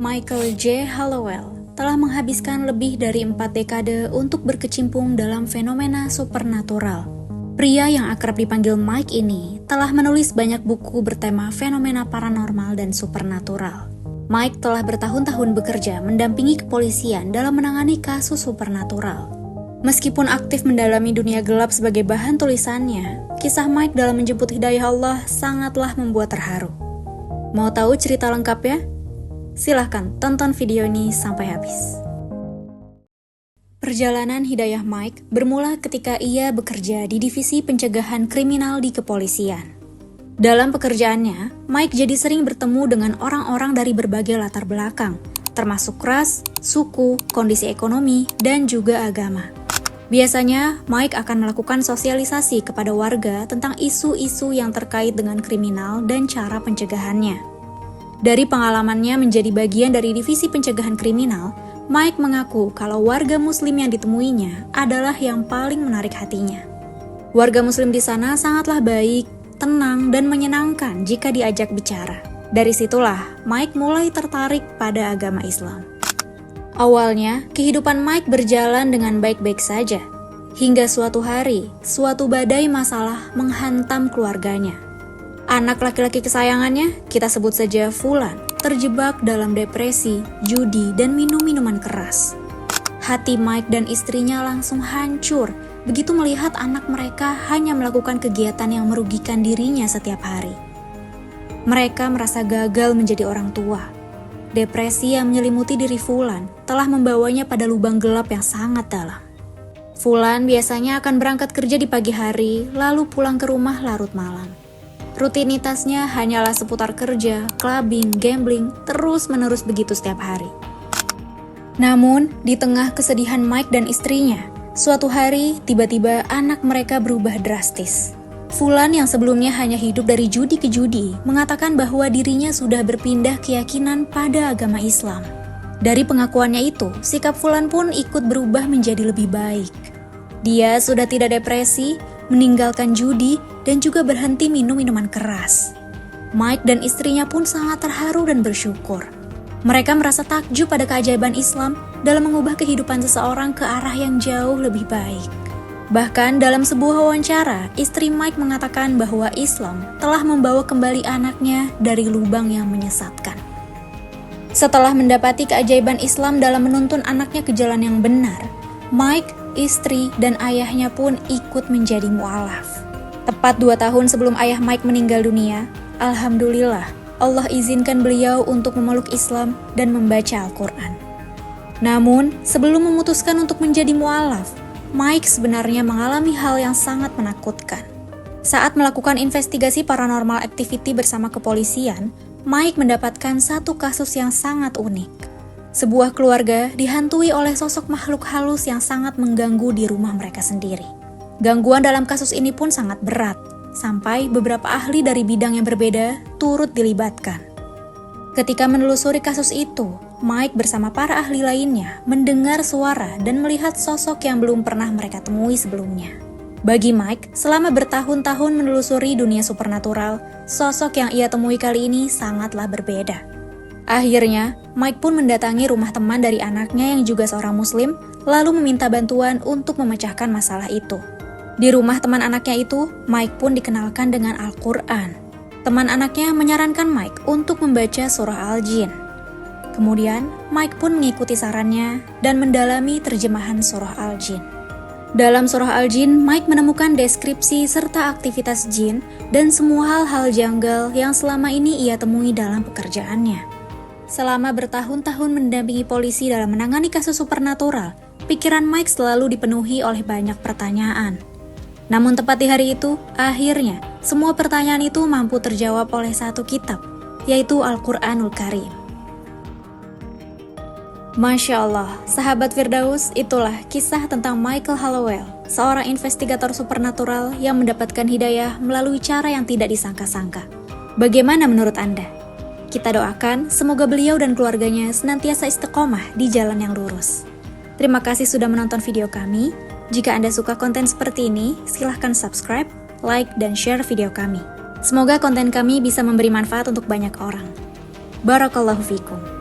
Michael J. Hallowell telah menghabiskan lebih dari 4 dekade untuk berkecimpung dalam fenomena supernatural. Pria yang akrab dipanggil Mike ini telah menulis banyak buku bertema fenomena paranormal dan supernatural. Mike telah bertahun-tahun bekerja mendampingi kepolisian dalam menangani kasus supernatural. Meskipun aktif mendalami dunia gelap sebagai bahan tulisannya, kisah Mike dalam menjemput hidayah Allah sangatlah membuat terharu. Mau tahu cerita lengkapnya? Silahkan tonton video ini sampai habis. Perjalanan hidayah Mike bermula ketika ia bekerja di Divisi Pencegahan Kriminal di kepolisian. Dalam pekerjaannya, Mike jadi sering bertemu dengan orang-orang dari berbagai latar belakang, termasuk ras, suku, kondisi ekonomi, dan juga agama. Biasanya, Mike akan melakukan sosialisasi kepada warga tentang isu-isu yang terkait dengan kriminal dan cara pencegahannya. Dari pengalamannya menjadi bagian dari Divisi Pencegahan Kriminal, Mike mengaku kalau warga muslim yang ditemuinya adalah yang paling menarik hatinya. Warga muslim di sana sangatlah baik, tenang, dan menyenangkan jika diajak bicara. Dari situlah, Mike mulai tertarik pada agama Islam. Awalnya, kehidupan Mike berjalan dengan baik-baik saja. Hingga suatu hari, suatu badai masalah menghantam keluarganya. Anak laki-laki kesayangannya, kita sebut saja Fulan, terjebak dalam depresi, judi, dan minum-minuman keras. Hati Mike dan istrinya langsung hancur begitu melihat anak mereka hanya melakukan kegiatan yang merugikan dirinya setiap hari. Mereka merasa gagal menjadi orang tua. Depresi yang menyelimuti diri Fulan telah membawanya pada lubang gelap yang sangat dalam. Fulan biasanya akan berangkat kerja di pagi hari, lalu pulang ke rumah larut malam. Rutinitasnya hanyalah seputar kerja, clubbing, gambling, terus-menerus begitu setiap hari. Namun, di tengah kesedihan Mike dan istrinya, suatu hari tiba-tiba anak mereka berubah drastis. Fulan yang sebelumnya hanya hidup dari judi ke judi, mengatakan bahwa dirinya sudah berpindah keyakinan pada agama Islam. Dari pengakuannya itu, sikap Fulan pun ikut berubah menjadi lebih baik. Dia sudah tidak depresi, meninggalkan judi, dan juga berhenti minum minuman keras. Mike dan istrinya pun sangat terharu dan bersyukur. Mereka merasa takjub pada keajaiban Islam dalam mengubah kehidupan seseorang ke arah yang jauh lebih baik. Bahkan dalam sebuah wawancara, istri Mike mengatakan bahwa Islam telah membawa kembali anaknya dari lubang yang menyesatkan. Setelah mendapati keajaiban Islam dalam menuntun anaknya ke jalan yang benar, Mike, istri, dan ayahnya pun ikut menjadi mu'alaf. Tepat 2 tahun sebelum ayah Mike meninggal dunia, alhamdulillah Allah izinkan beliau untuk memeluk Islam dan membaca Al-Quran. Namun, sebelum memutuskan untuk menjadi mu'alaf, Mike sebenarnya mengalami hal yang sangat menakutkan. Saat melakukan investigasi paranormal activity bersama kepolisian, Mike mendapatkan satu kasus yang sangat unik. Sebuah keluarga dihantui oleh sosok makhluk halus yang sangat mengganggu di rumah mereka sendiri. Gangguan dalam kasus ini pun sangat berat, sampai beberapa ahli dari bidang yang berbeda turut dilibatkan. Ketika menelusuri kasus itu, Mike bersama para ahli lainnya mendengar suara dan melihat sosok yang belum pernah mereka temui sebelumnya. Bagi Mike, selama bertahun-tahun menelusuri dunia supernatural, sosok yang ia temui kali ini sangatlah berbeda. Akhirnya, Mike pun mendatangi rumah teman dari anaknya yang juga seorang muslim, lalu meminta bantuan untuk memecahkan masalah itu. Di rumah teman anaknya itu, Mike pun dikenalkan dengan Al-Quran. Teman anaknya menyarankan Mike untuk membaca surah Al-Jin. Kemudian, Mike pun mengikuti sarannya dan mendalami terjemahan surah Al-Jin. Dalam surah Al-Jin, Mike menemukan deskripsi serta aktivitas jin dan semua hal-hal janggal yang selama ini ia temui dalam pekerjaannya. Selama bertahun-tahun mendampingi polisi dalam menangani kasus supernatural, pikiran Mike selalu dipenuhi oleh banyak pertanyaan. Namun tepat di hari itu, akhirnya semua pertanyaan itu mampu terjawab oleh satu kitab, yaitu Al-Quranul Karim. Masya Allah, sahabat Firdaus, itulah kisah tentang Michael Hallowell, seorang investigator supernatural yang mendapatkan hidayah melalui cara yang tidak disangka-sangka. Bagaimana menurut Anda? Kita doakan semoga beliau dan keluarganya senantiasa istiqomah di jalan yang lurus. Terima kasih sudah menonton video kami. Jika Anda suka konten seperti ini, silahkan subscribe, like, dan share video kami. Semoga konten kami bisa memberi manfaat untuk banyak orang. Barakallahu fikum.